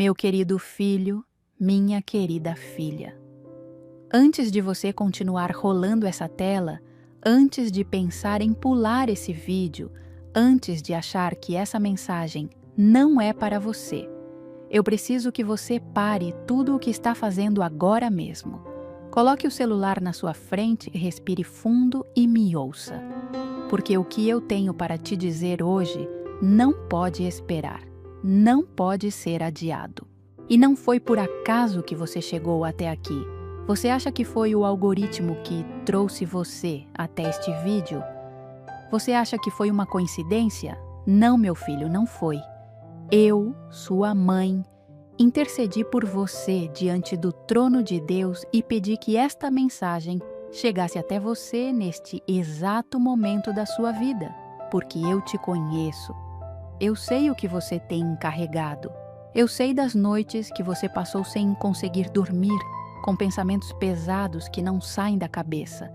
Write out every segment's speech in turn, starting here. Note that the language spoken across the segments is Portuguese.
Meu querido filho, minha querida filha. Antes de você continuar rolando essa tela, antes de pensar em pular esse vídeo, antes de achar que essa mensagem não é para você, eu preciso que você pare tudo o que está fazendo agora mesmo. Coloque o celular na sua frente, respire fundo e me ouça. Porque o que eu tenho para te dizer hoje não pode esperar, não pode ser adiado. E não foi por acaso que você chegou até aqui. Você acha que foi o algoritmo que trouxe você até este vídeo? Você acha que foi uma coincidência? Não, meu filho, não foi. Eu, sua mãe, intercedi por você diante do trono de Deus e pedi que esta mensagem chegasse até você neste exato momento da sua vida, porque eu te conheço. Eu sei o que você tem carregado. Eu sei das noites que você passou sem conseguir dormir, com pensamentos pesados que não saem da cabeça.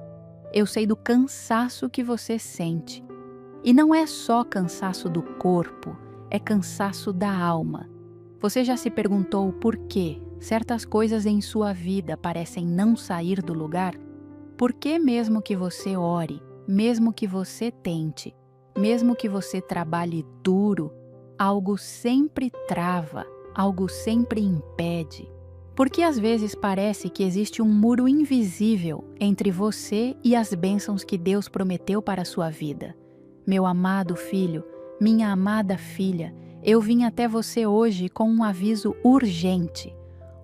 Eu sei do cansaço que você sente. E não é só cansaço do corpo, é cansaço da alma. Você já se perguntou por que certas coisas em sua vida parecem não sair do lugar? Por que mesmo que você ore, mesmo que você tente, mesmo que você trabalhe duro, algo sempre trava, algo sempre impede? Porque às vezes parece que existe um muro invisível entre você e as bênçãos que Deus prometeu para a sua vida. Meu amado filho, minha amada filha, eu vim até você hoje com um aviso urgente.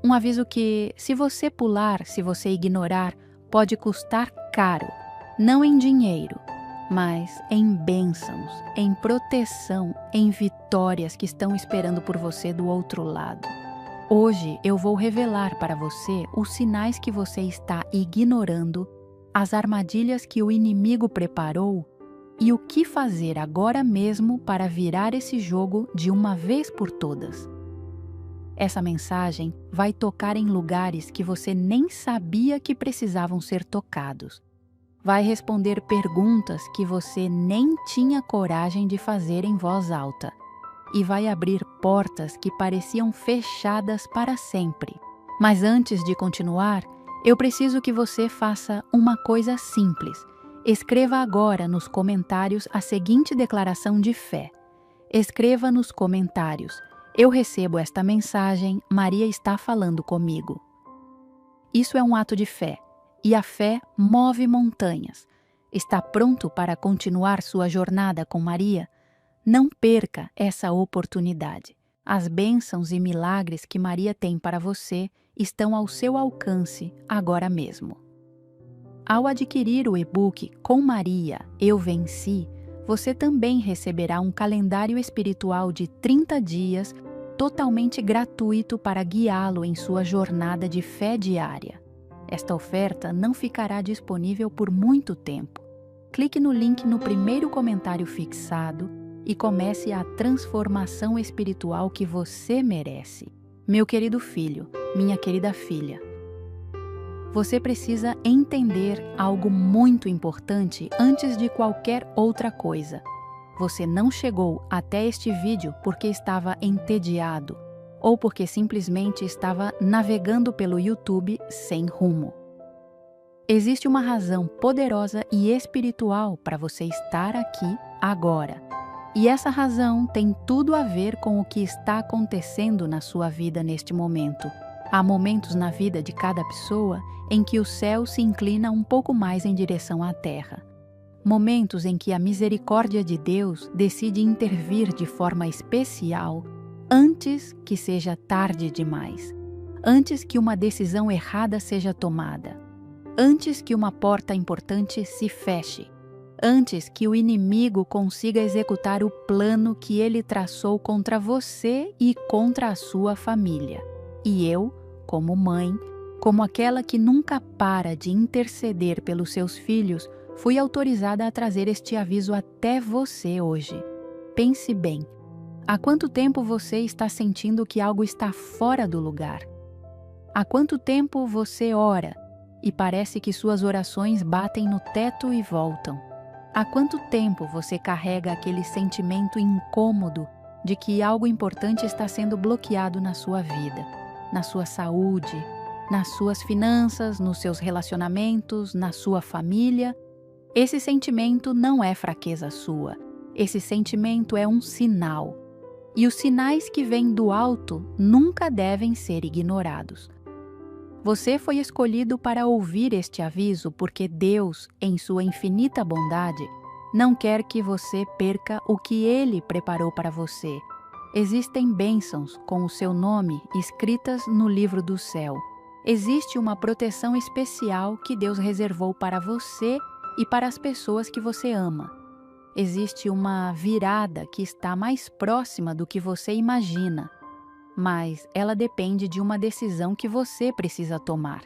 Um aviso que, se você pular, se você ignorar, pode custar caro, não em dinheiro, mas em bênçãos, em proteção, em vitórias que estão esperando por você do outro lado. Hoje eu vou revelar para você os sinais que você está ignorando, as armadilhas que o inimigo preparou e o que fazer agora mesmo para virar esse jogo de uma vez por todas. Essa mensagem vai tocar em lugares que você nem sabia que precisavam ser tocados. Vai responder perguntas que você nem tinha coragem de fazer em voz alta. E vai abrir portas que pareciam fechadas para sempre. Mas antes de continuar, eu preciso que você faça uma coisa simples. Escreva agora nos comentários a seguinte declaração de fé. Escreva nos comentários: eu recebo esta mensagem, Maria está falando comigo. Isso é um ato de fé, e a fé move montanhas. Está pronto para continuar sua jornada com Maria? Não perca essa oportunidade. As bênçãos e milagres que Maria tem para você estão ao seu alcance agora mesmo. Ao adquirir o e-book Com Maria, Eu Venci, você também receberá um calendário espiritual de 30 dias totalmente gratuito para guiá-lo em sua jornada de fé diária. Esta oferta não ficará disponível por muito tempo. Clique no link no primeiro comentário fixado e comece a transformação espiritual que você merece. Meu querido filho, minha querida filha, você precisa entender algo muito importante antes de qualquer outra coisa. Você não chegou até este vídeo porque estava entediado ou porque simplesmente estava navegando pelo YouTube sem rumo. Existe uma razão poderosa e espiritual para você estar aqui agora. E essa razão tem tudo a ver com o que está acontecendo na sua vida neste momento. Há momentos na vida de cada pessoa em que o céu se inclina um pouco mais em direção à terra. Momentos em que a misericórdia de Deus decide intervir de forma especial antes que seja tarde demais, antes que uma decisão errada seja tomada, antes que uma porta importante se feche, antes que o inimigo consiga executar o plano que ele traçou contra você e contra a sua família. E eu, como mãe, como aquela que nunca para de interceder pelos seus filhos, fui autorizada a trazer este aviso até você hoje. Pense bem, há quanto tempo você está sentindo que algo está fora do lugar? Há quanto tempo você ora e parece que suas orações batem no teto e voltam? Há quanto tempo você carrega aquele sentimento incômodo de que algo importante está sendo bloqueado na sua vida, na sua saúde, nas suas finanças, nos seus relacionamentos, na sua família. Esse sentimento não é fraqueza sua. Esse sentimento é um sinal. E os sinais que vêm do alto nunca devem ser ignorados. Você foi escolhido para ouvir este aviso porque Deus, em sua infinita bondade, não quer que você perca o que Ele preparou para você. Existem bênçãos com o seu nome escritas no livro do céu. Existe uma proteção especial que Deus reservou para você e para as pessoas que você ama. Existe uma virada que está mais próxima do que você imagina, mas ela depende de uma decisão que você precisa tomar.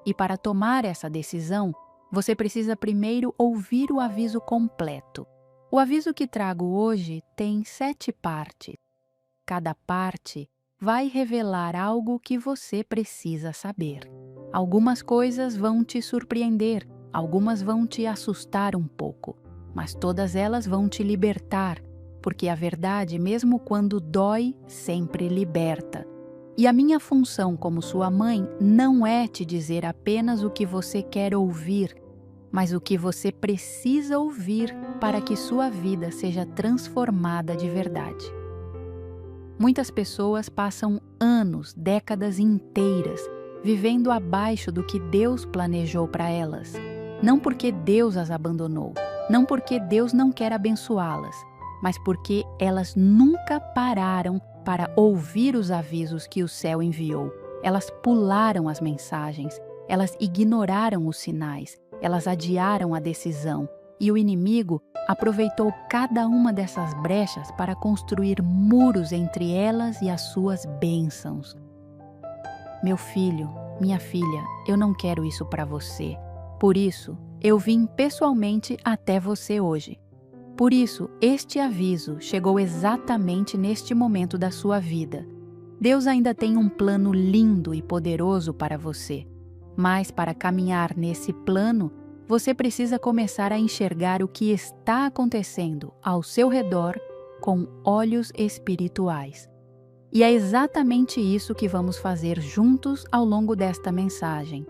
E para tomar essa decisão, você precisa primeiro ouvir o aviso completo. O aviso que trago hoje tem 7 partes. Cada parte vai revelar algo que você precisa saber. Algumas coisas vão te surpreender, algumas vão te assustar um pouco, mas todas elas vão te libertar, porque a verdade, mesmo quando dói, sempre liberta. E a minha função como sua mãe não é te dizer apenas o que você quer ouvir, mas o que você precisa ouvir para que sua vida seja transformada de verdade. Muitas pessoas passam anos, décadas inteiras, vivendo abaixo do que Deus planejou para elas. Não porque Deus as abandonou, não porque Deus não quer abençoá-las, mas porque elas nunca pararam para ouvir os avisos que o céu enviou. Elas pularam as mensagens, elas ignoraram os sinais, elas adiaram a decisão, e o inimigo aproveitou cada uma dessas brechas para construir muros entre elas e as suas bênçãos. Meu filho, minha filha, eu não quero isso para você. Por isso, eu vim pessoalmente até você hoje. Por isso, este aviso chegou exatamente neste momento da sua vida. Deus ainda tem um plano lindo e poderoso para você. Mas para caminhar nesse plano, você precisa começar a enxergar o que está acontecendo ao seu redor com olhos espirituais. E é exatamente isso que vamos fazer juntos ao longo desta mensagem.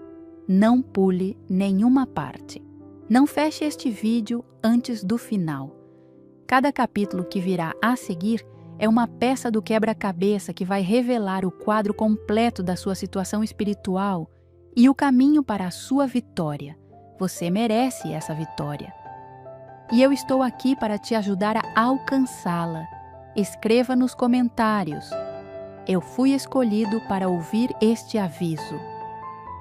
Não pule nenhuma parte. Não feche este vídeo antes do final. Cada capítulo que virá a seguir é uma peça do quebra-cabeça que vai revelar o quadro completo da sua situação espiritual e o caminho para a sua vitória. Você merece essa vitória. E eu estou aqui para te ajudar a alcançá-la. Escreva nos comentários: eu fui escolhido para ouvir este aviso.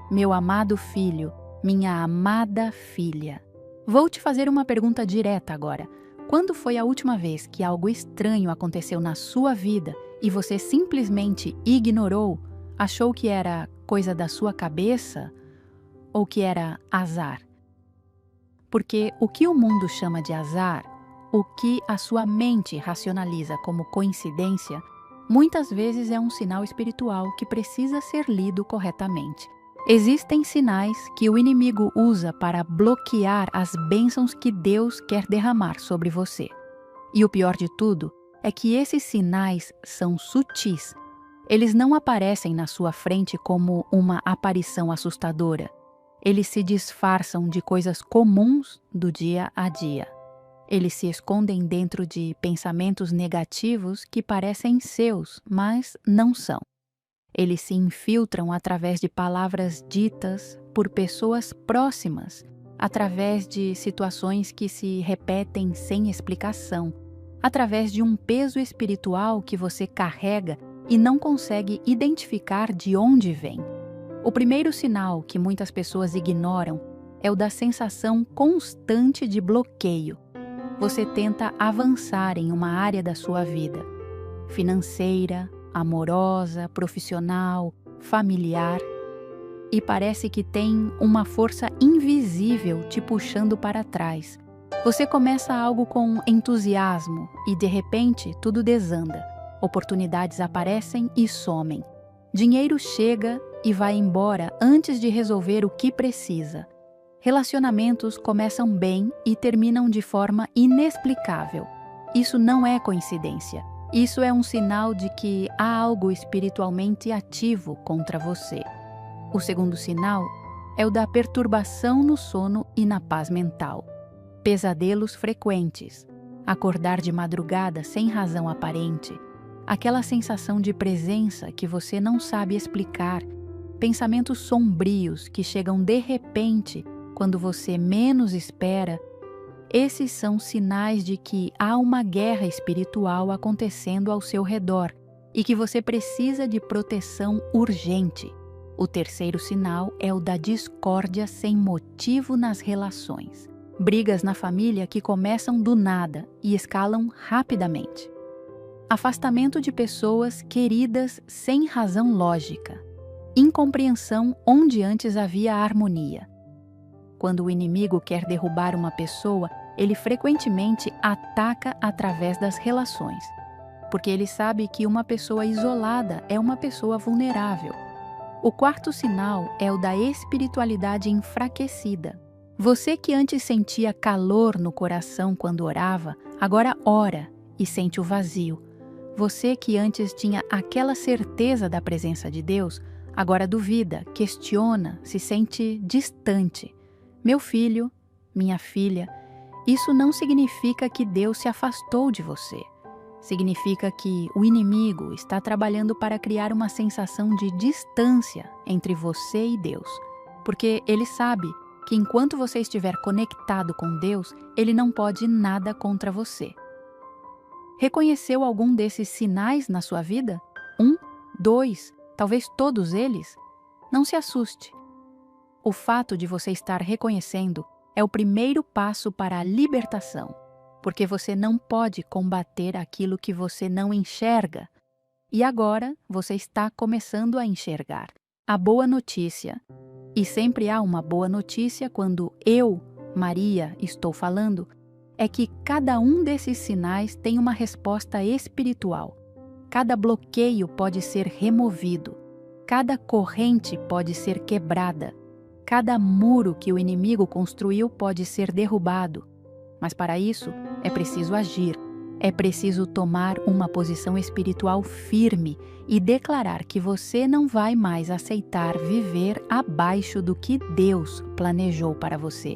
Meu amado filho, minha amada filha. Vou te fazer uma pergunta direta agora. Quando foi a última vez que algo estranho aconteceu na sua vida e você simplesmente ignorou, achou que era coisa da sua cabeça ou que era azar? Porque o que o mundo chama de azar, o que a sua mente racionaliza como coincidência, muitas vezes é um sinal espiritual que precisa ser lido corretamente. Existem sinais que o inimigo usa para bloquear as bênçãos que Deus quer derramar sobre você. E o pior de tudo é que esses sinais são sutis. Eles não aparecem na sua frente como uma aparição assustadora. Eles se disfarçam de coisas comuns do dia a dia. Eles se escondem dentro de pensamentos negativos que parecem seus, mas não são. Eles se infiltram através de palavras ditas por pessoas próximas, através de situações que se repetem sem explicação, através de um peso espiritual que você carrega e não consegue identificar de onde vem. O primeiro sinal que muitas pessoas ignoram é o da sensação constante de bloqueio. Você tenta avançar em uma área da sua vida, financeira, amorosa, profissional, familiar, e parece que tem uma força invisível te puxando para trás. Você começa algo com entusiasmo e, de repente, tudo desanda. Oportunidades aparecem e somem. Dinheiro chega e vai embora antes de resolver o que precisa. Relacionamentos começam bem e terminam de forma inexplicável. Isso não é coincidência. Isso é um sinal de que há algo espiritualmente ativo contra você. O segundo sinal é o da perturbação no sono e na paz mental. Pesadelos frequentes, acordar de madrugada sem razão aparente, aquela sensação de presença que você não sabe explicar, pensamentos sombrios que chegam de repente quando você menos espera. Esses são sinais de que há uma guerra espiritual acontecendo ao seu redor e que você precisa de proteção urgente. O terceiro sinal é o da discórdia sem motivo nas relações. Brigas na família que começam do nada e escalam rapidamente. Afastamento de pessoas queridas sem razão lógica. Incompreensão onde antes havia harmonia. Quando o inimigo quer derrubar uma pessoa, ele frequentemente ataca através das relações, porque ele sabe que uma pessoa isolada é uma pessoa vulnerável. O quarto sinal é o da espiritualidade enfraquecida. Você que antes sentia calor no coração quando orava, agora ora e sente o vazio. Você que antes tinha aquela certeza da presença de Deus, agora duvida, questiona, se sente distante. Meu filho, minha filha, isso não significa que Deus se afastou de você. Significa que o inimigo está trabalhando para criar uma sensação de distância entre você e Deus. Porque ele sabe que enquanto você estiver conectado com Deus, ele não pode nada contra você. Reconheceu algum desses sinais na sua vida? 1, 2, talvez todos eles? Não se assuste. O fato de você estar reconhecendo é o primeiro passo para a libertação, porque você não pode combater aquilo que você não enxerga. E agora você está começando a enxergar. A boa notícia, e sempre há uma boa notícia quando eu, Maria, estou falando, é que cada um desses sinais tem uma resposta espiritual. Cada bloqueio pode ser removido, cada corrente pode ser quebrada. Cada muro que o inimigo construiu pode ser derrubado, mas para isso é preciso agir, é preciso tomar uma posição espiritual firme e declarar que você não vai mais aceitar viver abaixo do que Deus planejou para você.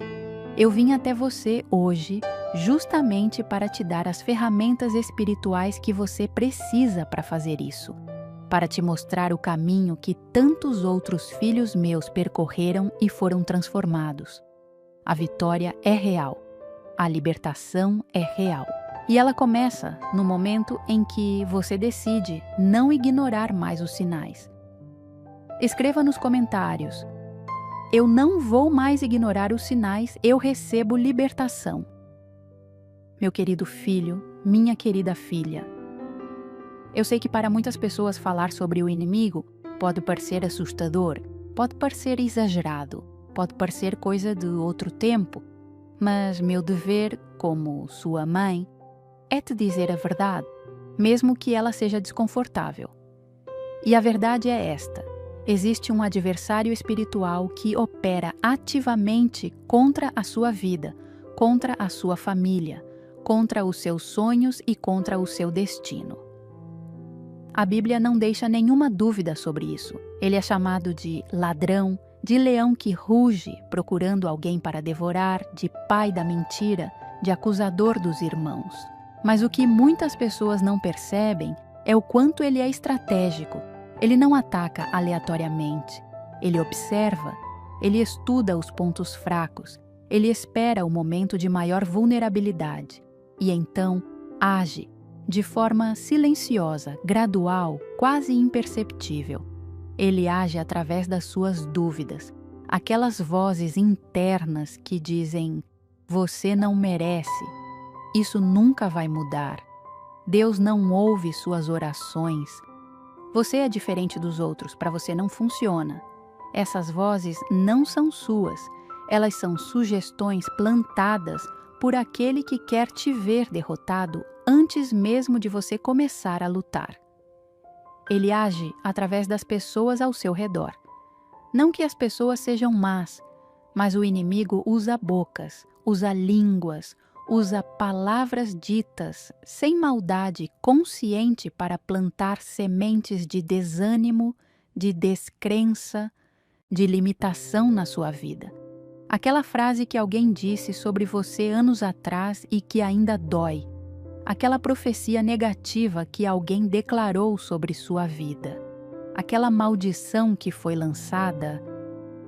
Eu vim até você hoje justamente para te dar as ferramentas espirituais que você precisa para fazer isso. Para te mostrar o caminho que tantos outros filhos meus percorreram e foram transformados. A vitória é real. A libertação é real. E ela começa no momento em que você decide não ignorar mais os sinais. Escreva nos comentários: eu não vou mais ignorar os sinais, eu recebo libertação. Meu querido filho, minha querida filha, eu sei que para muitas pessoas falar sobre o inimigo pode parecer assustador, pode parecer exagerado, pode parecer coisa de outro tempo, mas meu dever, como sua mãe, é te dizer a verdade, mesmo que ela seja desconfortável. E a verdade é esta: existe um adversário espiritual que opera ativamente contra a sua vida, contra a sua família, contra os seus sonhos e contra o seu destino. A Bíblia não deixa nenhuma dúvida sobre isso. Ele é chamado de ladrão, de leão que ruge procurando alguém para devorar, de pai da mentira, de acusador dos irmãos. Mas o que muitas pessoas não percebem é o quanto ele é estratégico. Ele não ataca aleatoriamente. Ele observa, ele estuda os pontos fracos, ele espera o momento de maior vulnerabilidade e então age de forma silenciosa, gradual, quase imperceptível. Ele age através das suas dúvidas, aquelas vozes internas que dizem: você não merece, isso nunca vai mudar, Deus não ouve suas orações, você é diferente dos outros, para você não funciona. Essas vozes não são suas, elas são sugestões plantadas por aquele que quer te ver derrotado antes mesmo de você começar a lutar. Ele age através das pessoas ao seu redor. Não que as pessoas sejam más, mas o inimigo usa bocas, usa línguas, usa palavras ditas sem maldade consciente para plantar sementes de desânimo, de descrença, de limitação na sua vida. Aquela frase que alguém disse sobre você anos atrás e que ainda dói. Aquela profecia negativa que alguém declarou sobre sua vida. Aquela maldição que foi lançada,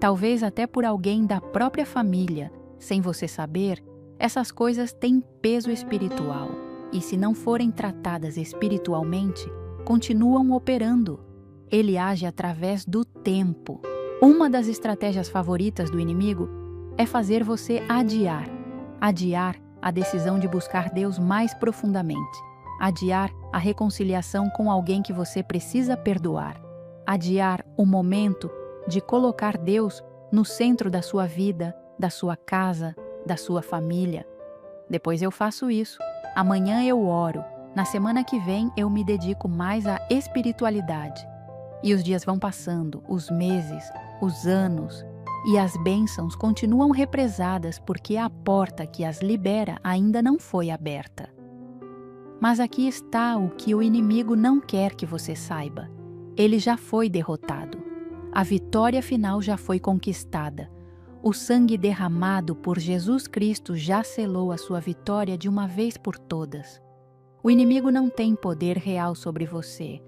talvez até por alguém da própria família, sem você saber. Essas coisas têm peso espiritual e, se não forem tratadas espiritualmente, continuam operando. Ele age através do tempo. Uma das estratégias favoritas do inimigo é fazer você adiar a decisão de buscar Deus mais profundamente, adiar a reconciliação com alguém que você precisa perdoar, adiar o momento de colocar Deus no centro da sua vida, da sua casa, da sua família. Depois eu faço isso, amanhã eu oro, na semana que vem eu me dedico mais à espiritualidade. E os dias vão passando, os meses, os anos, e as bênçãos continuam represadas porque a porta que as libera ainda não foi aberta. Mas aqui está o que o inimigo não quer que você saiba. Ele já foi derrotado. A vitória final já foi conquistada. O sangue derramado por Jesus Cristo já selou a sua vitória de uma vez por todas. O inimigo não tem poder real sobre você.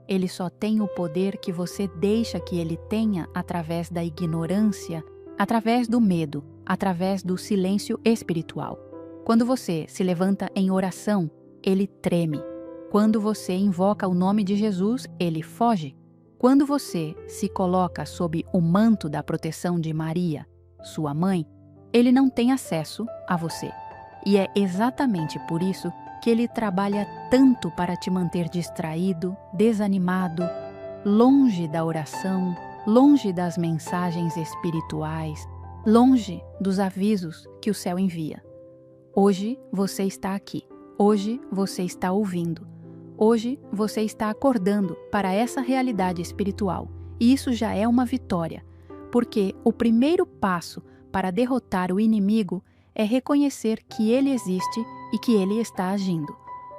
Ele só tem o poder que você deixa que ele tenha através da ignorância, através do medo, através do silêncio espiritual. Quando você se levanta em oração, ele treme. Quando você invoca o nome de Jesus, ele foge. Quando você se coloca sob o manto da proteção de Maria, sua mãe, ele não tem acesso a você. E é exatamente por isso que ele trabalha tanto para te manter distraído, desanimado, longe da oração, longe das mensagens espirituais, longe dos avisos que o céu envia. Hoje você está aqui. Hoje você está ouvindo. Hoje você está acordando para essa realidade espiritual. E isso já é uma vitória, porque o primeiro passo para derrotar o inimigo é reconhecer que ele existe e que ele está agindo.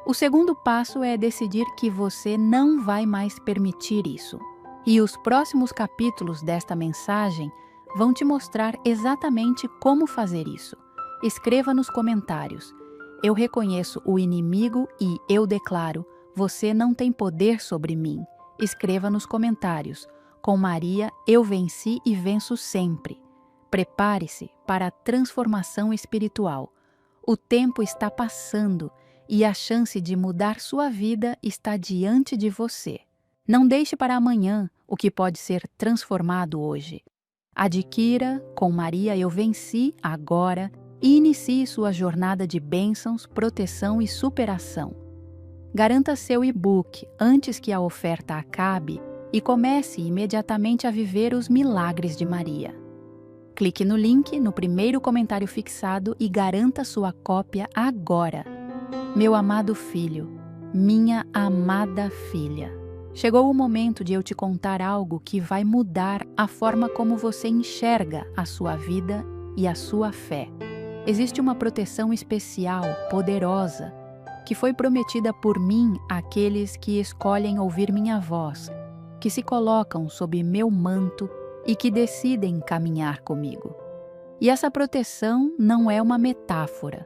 O segundo passo é decidir que você não vai mais permitir isso. E os próximos capítulos desta mensagem vão te mostrar exatamente como fazer isso. Escreva nos comentários: eu reconheço o inimigo e eu declaro: você não tem poder sobre mim. Escreva nos comentários: com Maria eu venci e venço sempre. Prepare-se para a transformação espiritual. O tempo está passando e a chance de mudar sua vida está diante de você. Não deixe para amanhã o que pode ser transformado hoje. Adquira Com Maria eu venci agora e inicie sua jornada de bênçãos, proteção e superação. Garanta seu e-book antes que a oferta acabe e comece imediatamente a viver os milagres de Maria. Clique no link no primeiro comentário fixado e garanta sua cópia agora. Meu amado filho, minha amada filha, chegou o momento de eu te contar algo que vai mudar a forma como você enxerga a sua vida e a sua fé. Existe uma proteção especial, poderosa, que foi prometida por mim àqueles que escolhem ouvir minha voz, que se colocam sob meu manto e que decidem caminhar comigo. E essa proteção não é uma metáfora,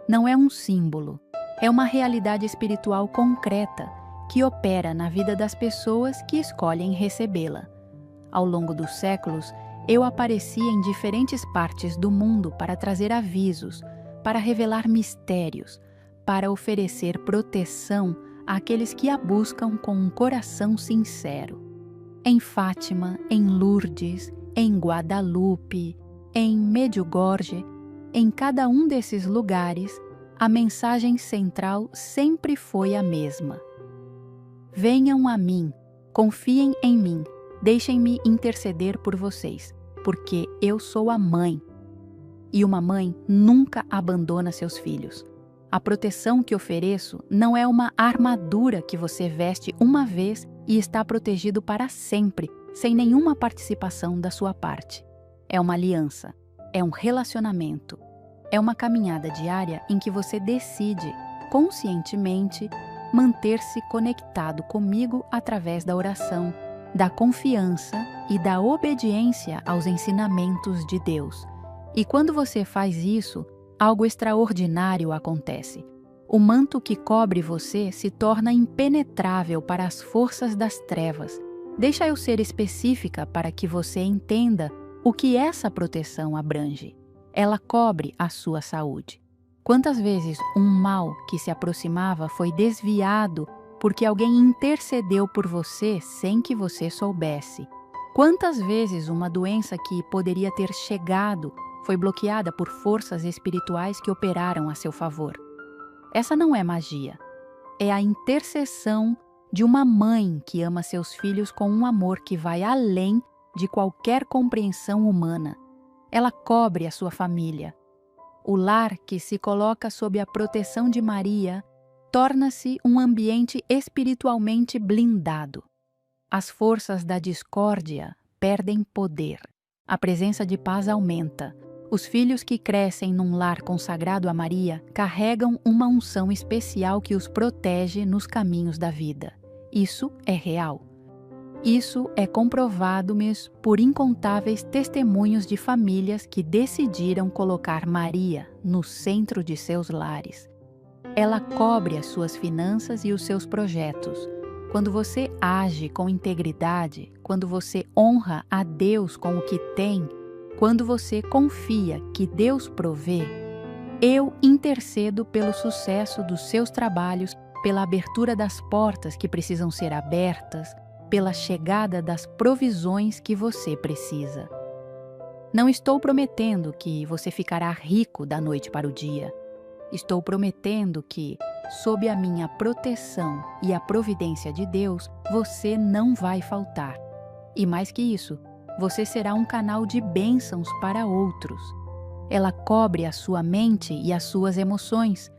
não é um símbolo, é uma realidade espiritual concreta que opera na vida das pessoas que escolhem recebê-la. Ao longo dos séculos, eu apareci em diferentes partes do mundo para trazer avisos, para revelar mistérios, para oferecer proteção àqueles que a buscam com um coração sincero. Em Fátima, em Lourdes, em Guadalupe, em Medjugorje, em cada um desses lugares, a mensagem central sempre foi a mesma. Venham a mim, confiem em mim, deixem-me interceder por vocês, porque eu sou a mãe. E uma mãe nunca abandona seus filhos. A proteção que ofereço não é uma armadura que você veste uma vez e está protegido para sempre, sem nenhuma participação da sua parte. É uma aliança, é um relacionamento. É uma caminhada diária em que você decide, conscientemente, manter-se conectado comigo através da oração, da confiança e da obediência aos ensinamentos de Deus. E quando você faz isso, algo extraordinário acontece. O manto que cobre você se torna impenetrável para as forças das trevas. Deixa eu ser específica para que você entenda o que essa proteção abrange. Ela cobre a sua saúde. Quantas vezes um mal que se aproximava foi desviado porque alguém intercedeu por você sem que você soubesse? Quantas vezes uma doença que poderia ter chegado foi bloqueada por forças espirituais que operaram a seu favor? Essa não é magia. É a intercessão de uma mãe que ama seus filhos com um amor que vai além de qualquer compreensão humana. Ela cobre a sua família. O lar que se coloca sob a proteção de Maria torna-se um ambiente espiritualmente blindado. As forças da discórdia perdem poder. A presença de paz aumenta. Os filhos que crescem num lar consagrado a Maria carregam uma unção especial que os protege nos caminhos da vida. Isso é real. Isso é comprovado-me por incontáveis testemunhos de famílias que decidiram colocar Maria no centro de seus lares. Ela cobre as suas finanças e os seus projetos. Quando você age com integridade, quando você honra a Deus com o que tem, quando você confia que Deus provê, eu intercedo pelo sucesso dos seus trabalhos, pela abertura das portas que precisam ser abertas, pela chegada das provisões que você precisa. Não estou prometendo que você ficará rico da noite para o dia. Estou prometendo que, sob a minha proteção e a providência de Deus, você não vai faltar. E mais que isso, você será um canal de bênçãos para outros. Ela cobre a sua mente e as suas emoções.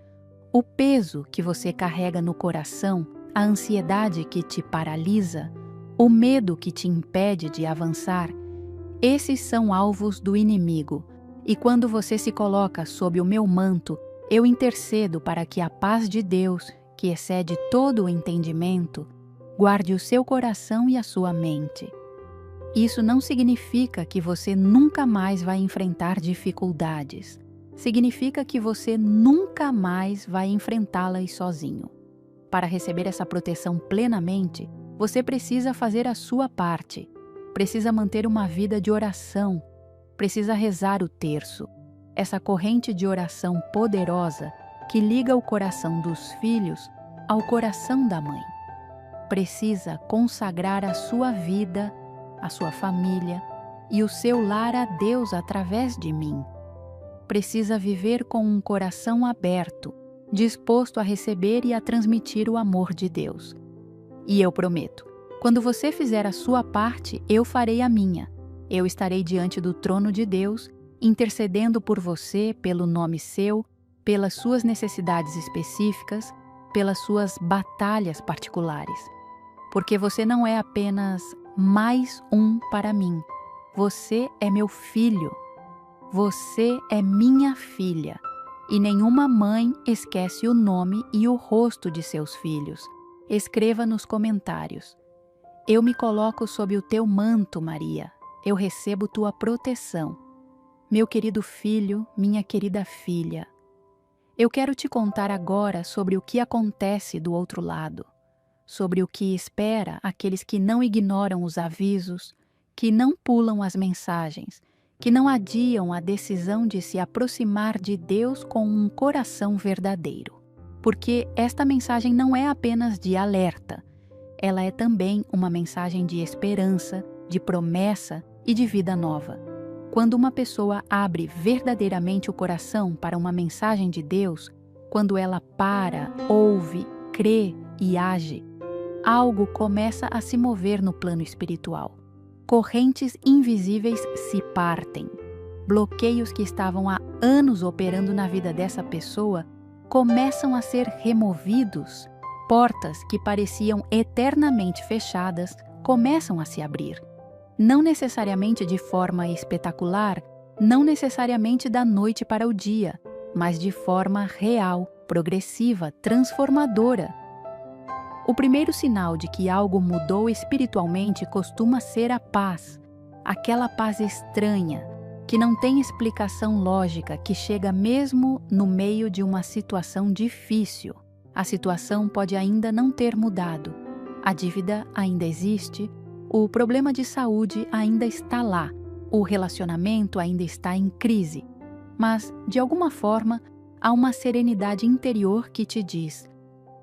O peso que você carrega no coração, a ansiedade que te paralisa, o medo que te impede de avançar, esses são alvos do inimigo. E quando você se coloca sob o meu manto, eu intercedo para que a paz de Deus, que excede todo o entendimento, guarde o seu coração e a sua mente. Isso não significa que você nunca mais vai enfrentar dificuldades. Significa que você nunca mais vai enfrentá-las sozinho. Para receber essa proteção plenamente, você precisa fazer a sua parte. Precisa manter uma vida de oração. Precisa rezar o terço. Essa corrente de oração poderosa que liga o coração dos filhos ao coração da mãe. Precisa consagrar a sua vida, a sua família e o seu lar a Deus através de mim. Precisa viver com um coração aberto, disposto a receber e a transmitir o amor de Deus. E eu prometo, quando você fizer a sua parte, eu farei a minha. Eu estarei diante do trono de Deus, intercedendo por você, pelo nome seu, pelas suas necessidades específicas, pelas suas batalhas particulares. Porque você não é apenas mais um para mim. Você é meu filho. Você é minha filha. E nenhuma mãe esquece o nome e o rosto de seus filhos. Escreva nos comentários. Eu me coloco sob o teu manto, Maria. Eu recebo tua proteção. Meu querido filho, minha querida filha. Eu quero te contar agora sobre o que acontece do outro lado. Sobre o que espera aqueles que não ignoram os avisos, que não pulam as mensagens, que não adiam a decisão de se aproximar de Deus com um coração verdadeiro. Porque esta mensagem não é apenas de alerta, ela é também uma mensagem de esperança, de promessa e de vida nova. Quando uma pessoa abre verdadeiramente o coração para uma mensagem de Deus, quando ela para, ouve, crê e age, algo começa a se mover no plano espiritual. Correntes invisíveis se partem. Bloqueios que estavam há anos operando na vida dessa pessoa começam a ser removidos. Portas que pareciam eternamente fechadas começam a se abrir. Não necessariamente de forma espetacular, não necessariamente da noite para o dia, mas de forma real, progressiva, transformadora. O primeiro sinal de que algo mudou espiritualmente costuma ser a paz, aquela paz estranha, que não tem explicação lógica, que chega mesmo no meio de uma situação difícil. A situação pode ainda não ter mudado, a dívida ainda existe, o problema de saúde ainda está lá, o relacionamento ainda está em crise, mas, de alguma forma, há uma serenidade interior que te diz: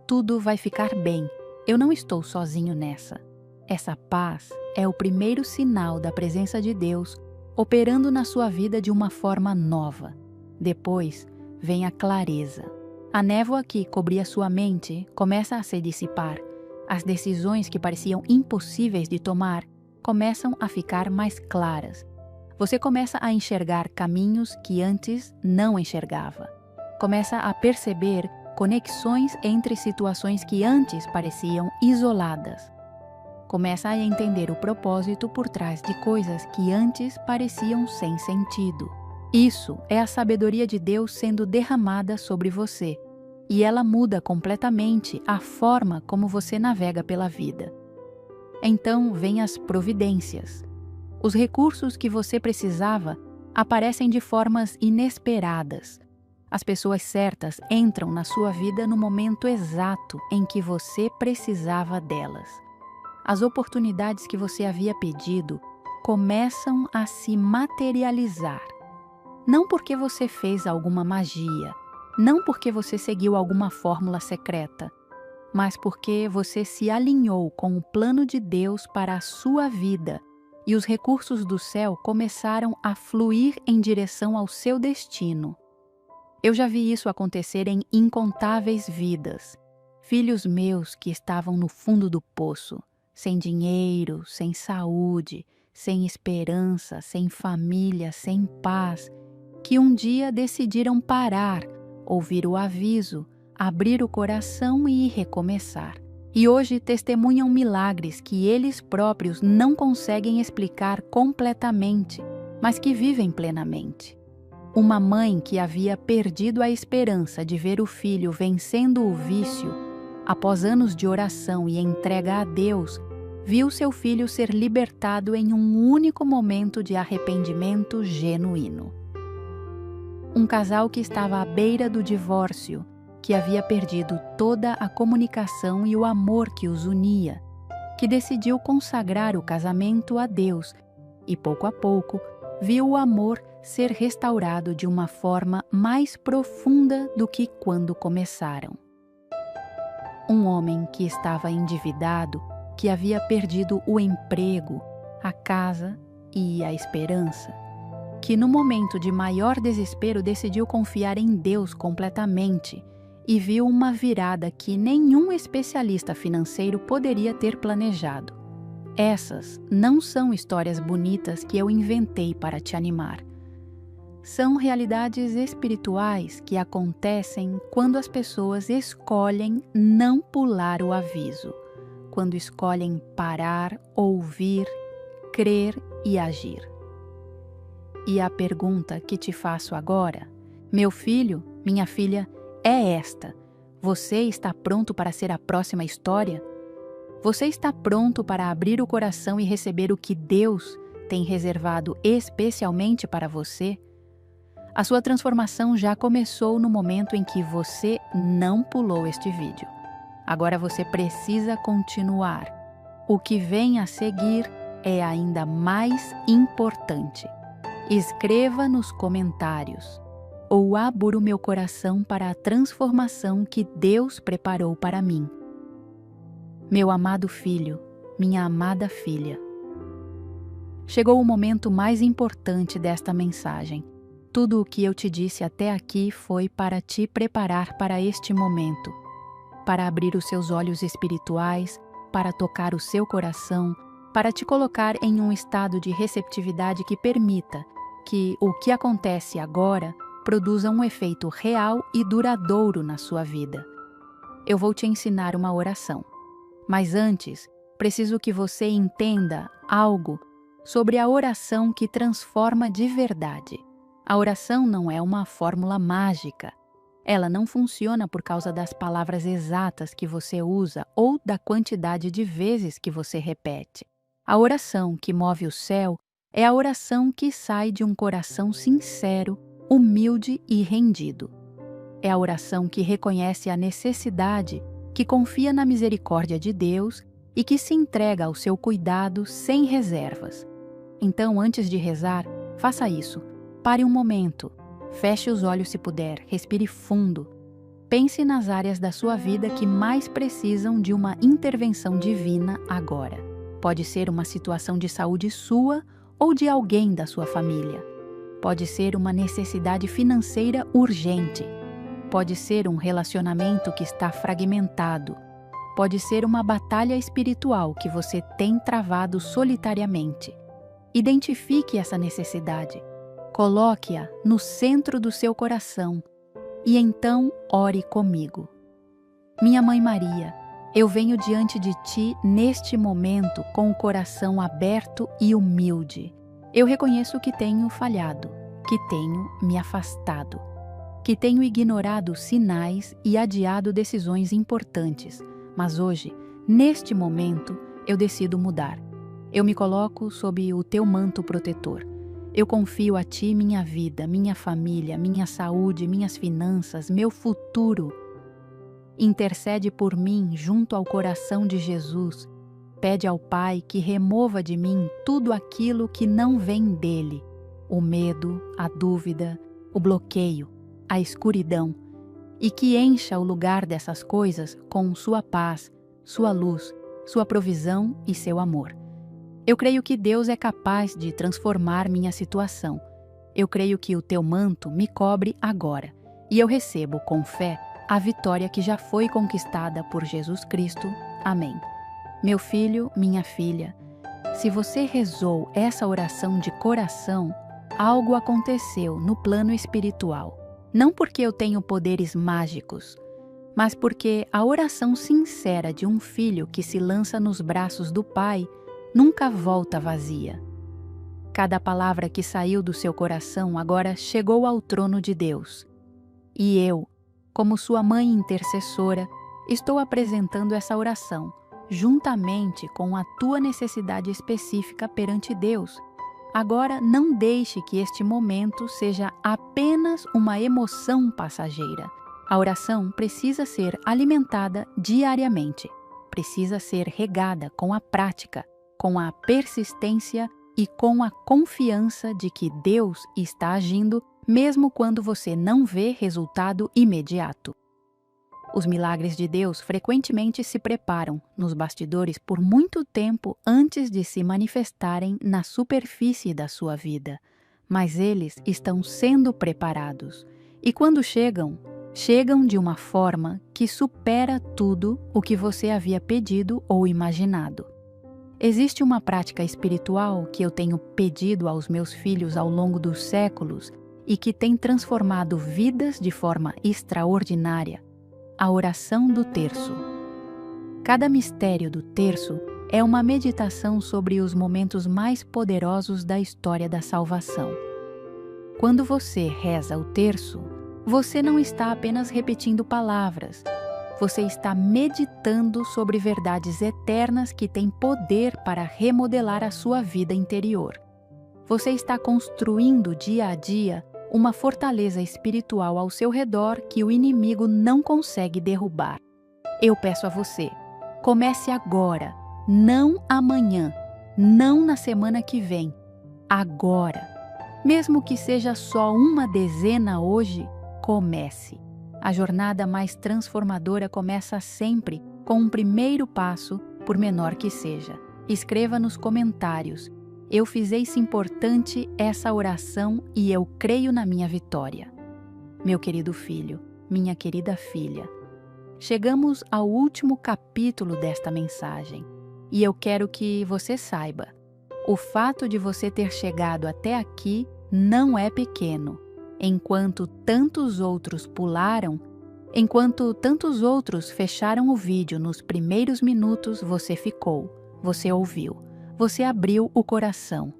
tudo vai ficar bem, eu não estou sozinho nessa. Essa paz é o primeiro sinal da presença de Deus operando na sua vida de uma forma nova. Depois vem a clareza. A névoa que cobria sua mente começa a se dissipar. As decisões que pareciam impossíveis de tomar começam a ficar mais claras. Você começa a enxergar caminhos que antes não enxergava. Começa a perceber conexões entre situações que antes pareciam isoladas. Começa a entender o propósito por trás de coisas que antes pareciam sem sentido. Isso é a sabedoria de Deus sendo derramada sobre você, e ela muda completamente a forma como você navega pela vida. Então vêm as providências. Os recursos que você precisava aparecem de formas inesperadas. As pessoas certas entram na sua vida no momento exato em que você precisava delas. As oportunidades que você havia pedido começam a se materializar. Não porque você fez alguma magia, não porque você seguiu alguma fórmula secreta, mas porque você se alinhou com o plano de Deus para a sua vida e os recursos do céu começaram a fluir em direção ao seu destino. Eu já vi isso acontecer em incontáveis vidas. Filhos meus que estavam no fundo do poço, sem dinheiro, sem saúde, sem esperança, sem família, sem paz, que um dia decidiram parar, ouvir o aviso, abrir o coração e recomeçar. E hoje testemunham milagres que eles próprios não conseguem explicar completamente, mas que vivem plenamente. Uma mãe que havia perdido a esperança de ver o filho vencendo o vício, após anos de oração e entrega a Deus, viu seu filho ser libertado em um único momento de arrependimento genuíno. Um casal que estava à beira do divórcio, que havia perdido toda a comunicação e o amor que os unia, que decidiu consagrar o casamento a Deus e, pouco a pouco, viu o amor ser restaurado de uma forma mais profunda do que quando começaram. Um homem que estava endividado, que havia perdido o emprego, a casa e a esperança, que no momento de maior desespero decidiu confiar em Deus completamente e viu uma virada que nenhum especialista financeiro poderia ter planejado. Essas não são histórias bonitas que eu inventei para te animar. São realidades espirituais que acontecem quando as pessoas escolhem não pular o aviso, quando escolhem parar, ouvir, crer e agir. E a pergunta que te faço agora, meu filho, minha filha, é esta: você está pronto para ser a próxima história? Você está pronto para abrir o coração e receber o que Deus tem reservado especialmente para você? A sua transformação já começou no momento em que você não pulou este vídeo. Agora você precisa continuar. O que vem a seguir é ainda mais importante. Escreva nos comentários: ou abro meu coração para a transformação que Deus preparou para mim. Meu amado filho, minha amada filha. Chegou o momento mais importante desta mensagem. Tudo o que eu te disse até aqui foi para te preparar para este momento, para abrir os seus olhos espirituais, para tocar o seu coração, para te colocar em um estado de receptividade que permita que o que acontece agora produza um efeito real e duradouro na sua vida. Eu vou te ensinar uma oração, mas antes, preciso que você entenda algo sobre a oração que transforma de verdade. A oração não é uma fórmula mágica. Ela não funciona por causa das palavras exatas que você usa ou da quantidade de vezes que você repete. A oração que move o céu é a oração que sai de um coração sincero, humilde e rendido. É a oração que reconhece a necessidade, que confia na misericórdia de Deus e que se entrega ao seu cuidado sem reservas. Então, antes de rezar, faça isso. Pare um momento. Feche os olhos se puder, respire fundo. Pense nas áreas da sua vida que mais precisam de uma intervenção divina agora. Pode ser uma situação de saúde sua ou de alguém da sua família. Pode ser uma necessidade financeira urgente. Pode ser um relacionamento que está fragmentado. Pode ser uma batalha espiritual que você tem travado solitariamente. Identifique essa necessidade. Coloque-a no centro do seu coração e então ore comigo. Minha Mãe Maria, eu venho diante de Ti neste momento com o coração aberto e humilde. Eu reconheço que tenho falhado, que tenho me afastado, que tenho ignorado sinais e adiado decisões importantes, mas hoje, neste momento, eu decido mudar. Eu me coloco sob o Teu manto protetor. Eu confio a Ti minha vida, minha família, minha saúde, minhas finanças, meu futuro. Intercede por mim junto ao coração de Jesus. Pede ao Pai que remova de mim tudo aquilo que não vem dele. O medo, a dúvida, o bloqueio, a escuridão. E que encha o lugar dessas coisas com sua paz, sua luz, sua provisão e seu amor. Eu creio que Deus é capaz de transformar minha situação. Eu creio que o Teu manto me cobre agora. E eu recebo com fé a vitória que já foi conquistada por Jesus Cristo. Amém. Meu filho, minha filha, se você rezou essa oração de coração, algo aconteceu no plano espiritual. Não porque eu tenho poderes mágicos, mas porque a oração sincera de um filho que se lança nos braços do Pai nunca volta vazia. Cada palavra que saiu do seu coração agora chegou ao trono de Deus. E eu, como sua mãe intercessora, estou apresentando essa oração, juntamente com a tua necessidade específica perante Deus. Agora não deixe que este momento seja apenas uma emoção passageira. A oração precisa ser alimentada diariamente, precisa ser regada com a prática, com a persistência e com a confiança de que Deus está agindo mesmo quando você não vê resultado imediato. Os milagres de Deus frequentemente se preparam nos bastidores por muito tempo antes de se manifestarem na superfície da sua vida, mas eles estão sendo preparados e quando chegam de uma forma que supera tudo o que você havia pedido ou imaginado. Existe uma prática espiritual que eu tenho pedido aos meus filhos ao longo dos séculos e que tem transformado vidas de forma extraordinária: a oração do terço. Cada mistério do terço é uma meditação sobre os momentos mais poderosos da história da salvação. Quando você reza o terço, você não está apenas repetindo palavras. Você está meditando sobre verdades eternas que têm poder para remodelar a sua vida interior. Você está construindo dia a dia uma fortaleza espiritual ao seu redor que o inimigo não consegue derrubar. Eu peço a você, comece agora, não amanhã, não na semana que vem, agora. Mesmo que seja só uma dezena hoje, comece. A jornada mais transformadora começa sempre com um primeiro passo, por menor que seja. Escreva nos comentários: eu fiz isso importante essa oração e eu creio na minha vitória. Meu querido filho, minha querida filha, chegamos ao último capítulo desta mensagem e eu quero que você saiba: o fato de você ter chegado até aqui não é pequeno. Enquanto tantos outros pularam, enquanto tantos outros fecharam o vídeo nos primeiros minutos, você ficou, você ouviu, você abriu o coração.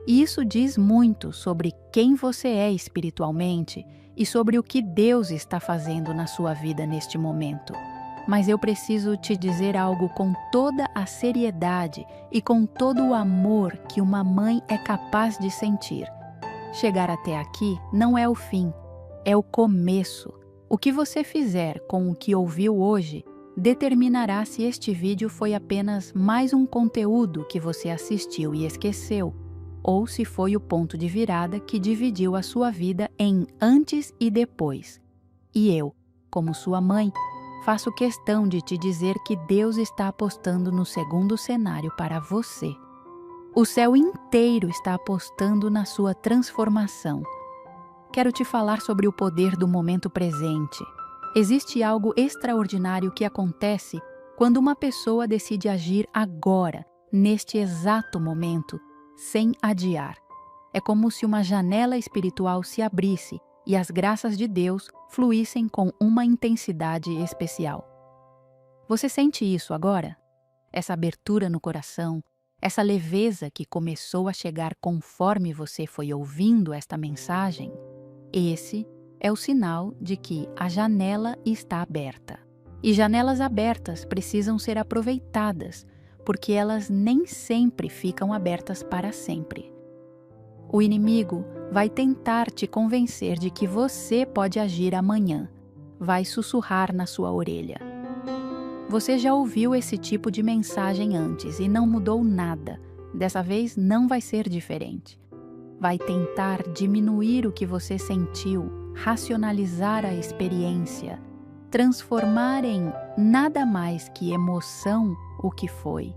E isso diz muito sobre quem você é espiritualmente e sobre o que Deus está fazendo na sua vida neste momento. Mas eu preciso te dizer algo com toda a seriedade e com todo o amor que uma mãe é capaz de sentir. Chegar até aqui não é o fim, é o começo. O que você fizer com o que ouviu hoje determinará se este vídeo foi apenas mais um conteúdo que você assistiu e esqueceu, ou se foi o ponto de virada que dividiu a sua vida em antes e depois. E eu, como sua mãe, faço questão de te dizer que Deus está apostando no segundo cenário para você. O céu inteiro está apostando na sua transformação. Quero te falar sobre o poder do momento presente. Existe algo extraordinário que acontece quando uma pessoa decide agir agora, neste exato momento, sem adiar. É como se uma janela espiritual se abrisse e as graças de Deus fluíssem com uma intensidade especial. Você sente isso agora? Essa abertura no coração, essa leveza que começou a chegar conforme você foi ouvindo esta mensagem? Esse é o sinal de que a janela está aberta. E janelas abertas precisam ser aproveitadas, porque elas nem sempre ficam abertas para sempre. O inimigo vai tentar te convencer de que você pode agir amanhã. Vai sussurrar na sua orelha. Você já ouviu esse tipo de mensagem antes e não mudou nada. Dessa vez não vai ser diferente. Vai tentar diminuir o que você sentiu, racionalizar a experiência, transformar em nada mais que emoção o que foi.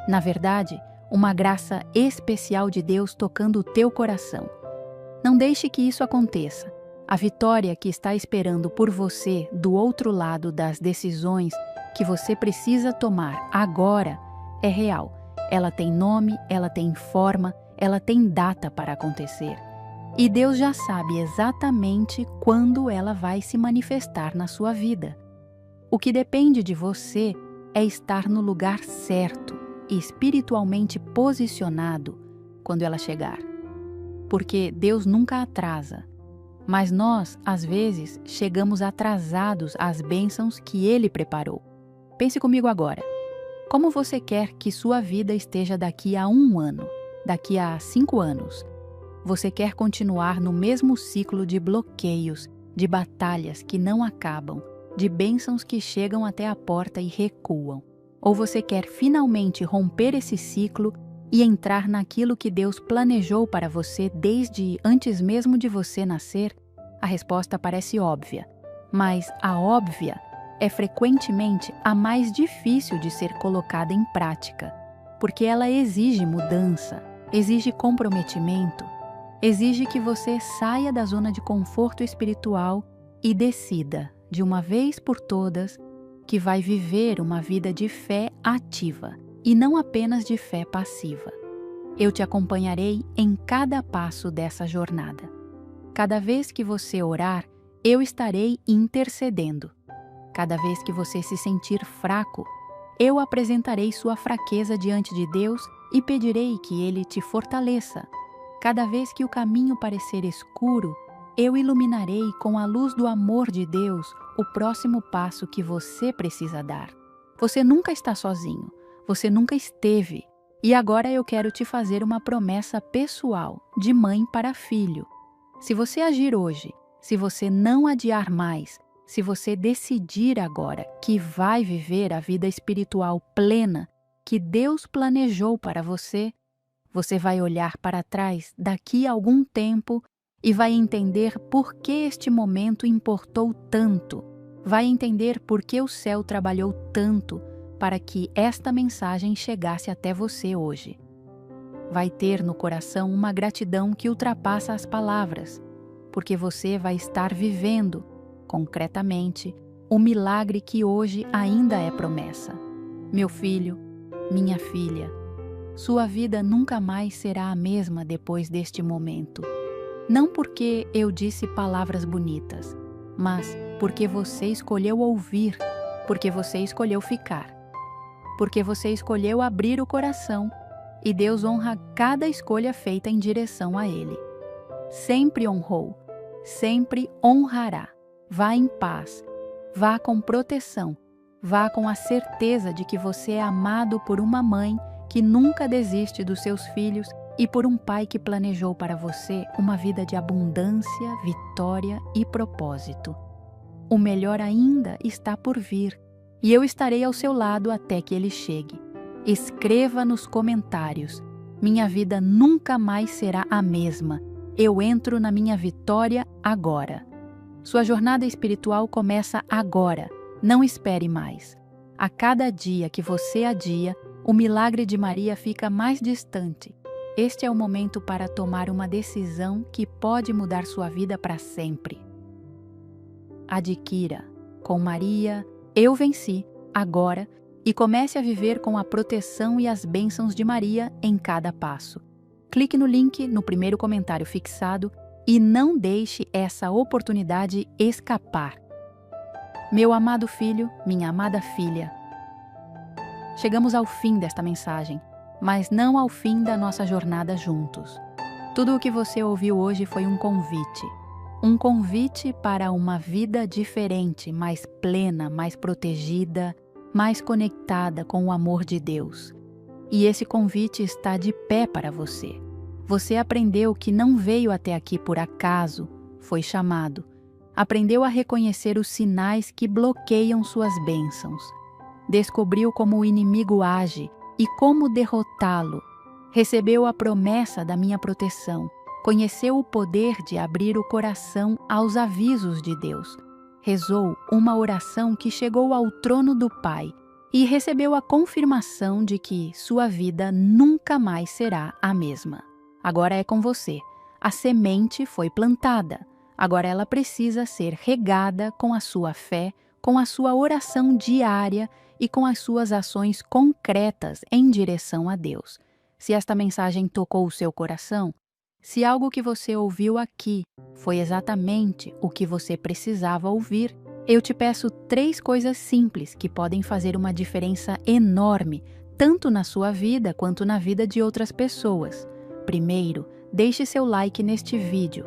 Na verdade, uma graça especial de Deus tocando o teu coração. Não deixe que isso aconteça. A vitória que está esperando por você do outro lado das decisões que você precisa tomar agora é real. Ela tem nome, ela tem forma, ela tem data para acontecer. E Deus já sabe exatamente quando ela vai se manifestar na sua vida. O que depende de você é estar no lugar certo e espiritualmente posicionado quando ela chegar. Porque Deus nunca atrasa, mas nós, às vezes, chegamos atrasados às bênçãos que Ele preparou. Pense comigo agora. Como você quer que sua vida esteja daqui a 1 ano, daqui a 5 anos? Você quer continuar no mesmo ciclo de bloqueios, de batalhas que não acabam, de bênçãos que chegam até a porta e recuam? Ou você quer finalmente romper esse ciclo e entrar naquilo que Deus planejou para você desde antes mesmo de você nascer? A resposta parece óbvia, mas a óbvia é frequentemente a mais difícil de ser colocada em prática, porque ela exige mudança, exige comprometimento, exige que você saia da zona de conforto espiritual e decida, de uma vez por todas, que vai viver uma vida de fé ativa e não apenas de fé passiva. Eu te acompanharei em cada passo dessa jornada. Cada vez que você orar, eu estarei intercedendo. Cada vez que você se sentir fraco, eu apresentarei sua fraqueza diante de Deus e pedirei que Ele te fortaleça. Cada vez que o caminho parecer escuro, eu iluminarei com a luz do amor de Deus o próximo passo que você precisa dar. Você nunca está sozinho, você nunca esteve. E agora eu quero te fazer uma promessa pessoal, de mãe para filho. Se você agir hoje, se você não adiar mais, se você decidir agora que vai viver a vida espiritual plena que Deus planejou para você, você vai olhar para trás daqui a algum tempo e vai entender por que este momento importou tanto. Vai entender por que o céu trabalhou tanto para que esta mensagem chegasse até você hoje. Vai ter no coração uma gratidão que ultrapassa as palavras, porque você vai estar vivendo, concretamente, o milagre que hoje ainda é promessa. Meu filho, minha filha, sua vida nunca mais será a mesma depois deste momento. Não porque eu disse palavras bonitas, mas porque você escolheu ouvir, porque você escolheu ficar, porque você escolheu abrir o coração e Deus honra cada escolha feita em direção a Ele. Sempre honrou, sempre honrará. Vá em paz, vá com proteção, vá com a certeza de que você é amado por uma mãe que nunca desiste dos seus filhos e por um pai que planejou para você uma vida de abundância, vitória e propósito. O melhor ainda está por vir, e eu estarei ao seu lado até que ele chegue. Escreva nos comentários: minha vida nunca mais será a mesma. Eu entro na minha vitória agora. Sua jornada espiritual começa agora. Não espere mais. A cada dia que você adia, o milagre de Maria fica mais distante. Este é o momento para tomar uma decisão que pode mudar sua vida para sempre. Adquira, com Maria, Eu Venci, agora, e comece a viver com a proteção e as bênçãos de Maria em cada passo. Clique no link no primeiro comentário fixado e não deixe essa oportunidade escapar. Meu amado filho, minha amada filha, chegamos ao fim desta mensagem, mas não ao fim da nossa jornada juntos. Tudo o que você ouviu hoje foi um convite. Um convite para uma vida diferente, mais plena, mais protegida, mais conectada com o amor de Deus. E esse convite está de pé para você. Você aprendeu que não veio até aqui por acaso, foi chamado. Aprendeu a reconhecer os sinais que bloqueiam suas bênçãos. Descobriu como o inimigo age e como derrotá-lo. Recebeu a promessa da minha proteção. Conheceu o poder de abrir o coração aos avisos de Deus. Rezou uma oração que chegou ao trono do Pai e recebeu a confirmação de que sua vida nunca mais será a mesma. Agora é com você. A semente foi plantada. Agora ela precisa ser regada com a sua fé, com a sua oração diária e com as suas ações concretas em direção a Deus. Se esta mensagem tocou o seu coração, se algo que você ouviu aqui foi exatamente o que você precisava ouvir, eu te peço 3 coisas simples que podem fazer uma diferença enorme, tanto na sua vida quanto na vida de outras pessoas. Primeiro, deixe seu like neste vídeo.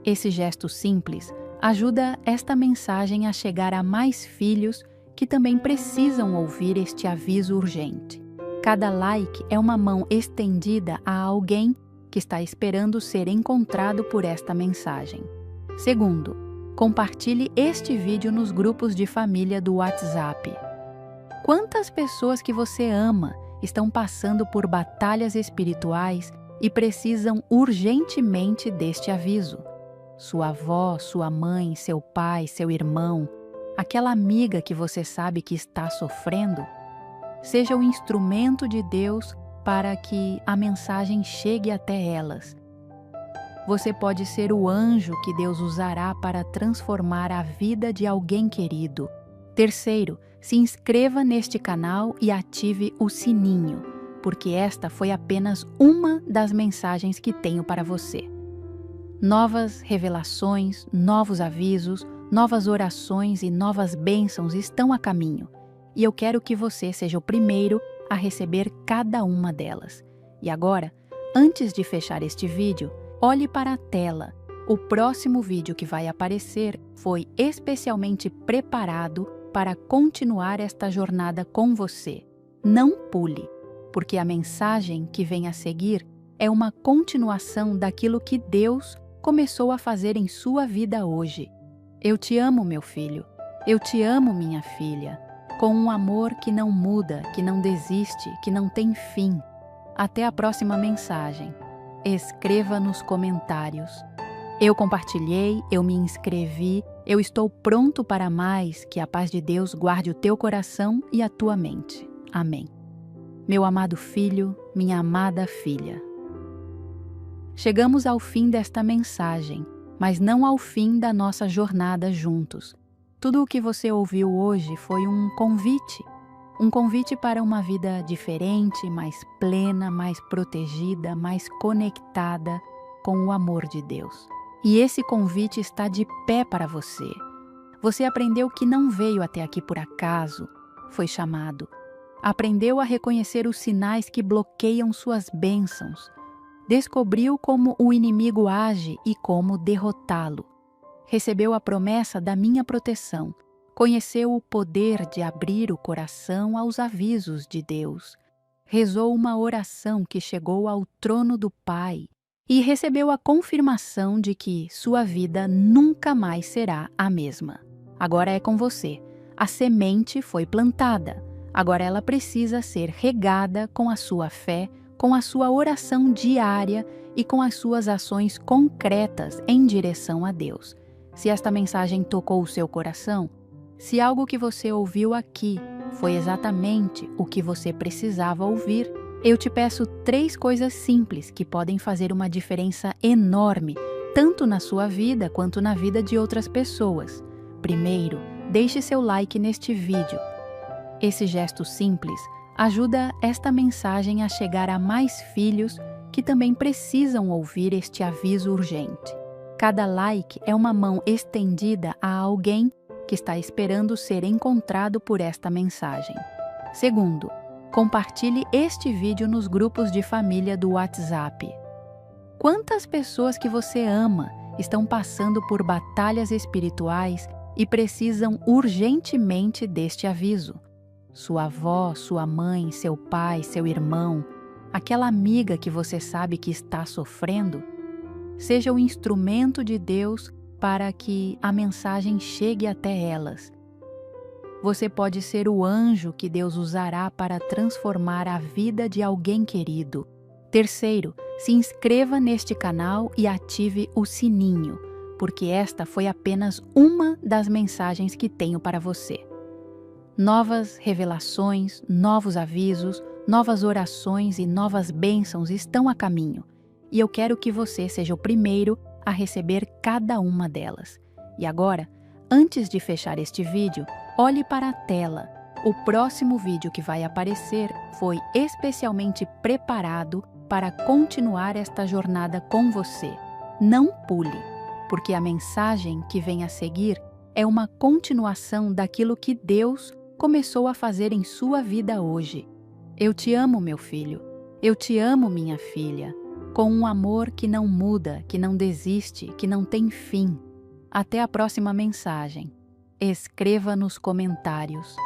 Esse gesto simples ajuda esta mensagem a chegar a mais filhos que também precisam ouvir este aviso urgente. Cada like é uma mão estendida a alguém que está esperando ser encontrado por esta mensagem. Segundo, compartilhe este vídeo nos grupos de família do WhatsApp. Quantas pessoas que você ama estão passando por batalhas espirituais e precisam urgentemente deste aviso? Sua avó, sua mãe, seu pai, seu irmão, aquela amiga que você sabe que está sofrendo? Seja o instrumento de Deus para que a mensagem chegue até elas. Você pode ser o anjo que Deus usará para transformar a vida de alguém querido. Terceiro, se inscreva neste canal e ative o sininho, porque esta foi apenas uma das mensagens que tenho para você. Novas revelações, novos avisos, novas orações e novas bênçãos estão a caminho, e eu quero que você seja o primeiro a receber cada uma delas. E agora, antes de fechar este vídeo, olhe para a tela. O próximo vídeo que vai aparecer foi especialmente preparado para continuar esta jornada com você. Não pule, porque a mensagem que vem a seguir é uma continuação daquilo que Deus começou a fazer em sua vida hoje. Eu te amo, meu filho. Eu te amo, minha filha. Com um amor que não muda, que não desiste, que não tem fim. Até a próxima mensagem. Escreva nos comentários. Eu compartilhei, eu me inscrevi, eu estou pronto para mais. Que a paz de Deus guarde o teu coração e a tua mente. Amém. Meu amado filho, minha amada filha. Chegamos ao fim desta mensagem, mas não ao fim da nossa jornada juntos. Tudo o que você ouviu hoje foi um convite para uma vida diferente, mais plena, mais protegida, mais conectada com o amor de Deus. E esse convite está de pé para você. Você aprendeu que não veio até aqui por acaso, foi chamado. Aprendeu a reconhecer os sinais que bloqueiam suas bênçãos. Descobriu como o inimigo age e como derrotá-lo. Recebeu a promessa da minha proteção. Conheceu o poder de abrir o coração aos avisos de Deus. Rezou uma oração que chegou ao trono do Pai e recebeu a confirmação de que sua vida nunca mais será a mesma. Agora é com você. A semente foi plantada. Agora ela precisa ser regada com a sua fé, com a sua oração diária e com as suas ações concretas em direção a Deus. Se esta mensagem tocou o seu coração, se algo que você ouviu aqui foi exatamente o que você precisava ouvir, eu te peço 3 coisas simples que podem fazer uma diferença enorme, tanto na sua vida quanto na vida de outras pessoas. Primeiro, deixe seu like neste vídeo. Esse gesto simples ajuda esta mensagem a chegar a mais filhos que também precisam ouvir este aviso urgente. Cada like é uma mão estendida a alguém que está esperando ser encontrado por esta mensagem. Segundo, compartilhe este vídeo nos grupos de família do WhatsApp. Quantas pessoas que você ama estão passando por batalhas espirituais e precisam urgentemente deste aviso? Sua avó, sua mãe, seu pai, seu irmão, aquela amiga que você sabe que está sofrendo? Seja o instrumento de Deus para que a mensagem chegue até elas. Você pode ser o anjo que Deus usará para transformar a vida de alguém querido. Terceiro, se inscreva neste canal e ative o sininho, porque esta foi apenas uma das mensagens que tenho para você. Novas revelações, novos avisos, novas orações e novas bênçãos estão a caminho, e eu quero que você seja o primeiro a receber cada uma delas. E agora, antes de fechar este vídeo, olhe para a tela. O próximo vídeo que vai aparecer foi especialmente preparado para continuar esta jornada com você. Não pule, porque a mensagem que vem a seguir é uma continuação daquilo que Deus começou a fazer em sua vida hoje. Eu te amo, meu filho. Eu te amo, minha filha. Com um amor que não muda, que não desiste, que não tem fim. Até a próxima mensagem. Escreva nos comentários.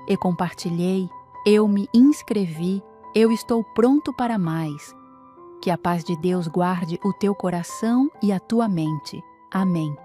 Eu compartilhei, eu me inscrevi, eu estou pronto para mais. Que a paz de Deus guarde o teu coração e a tua mente. Amém.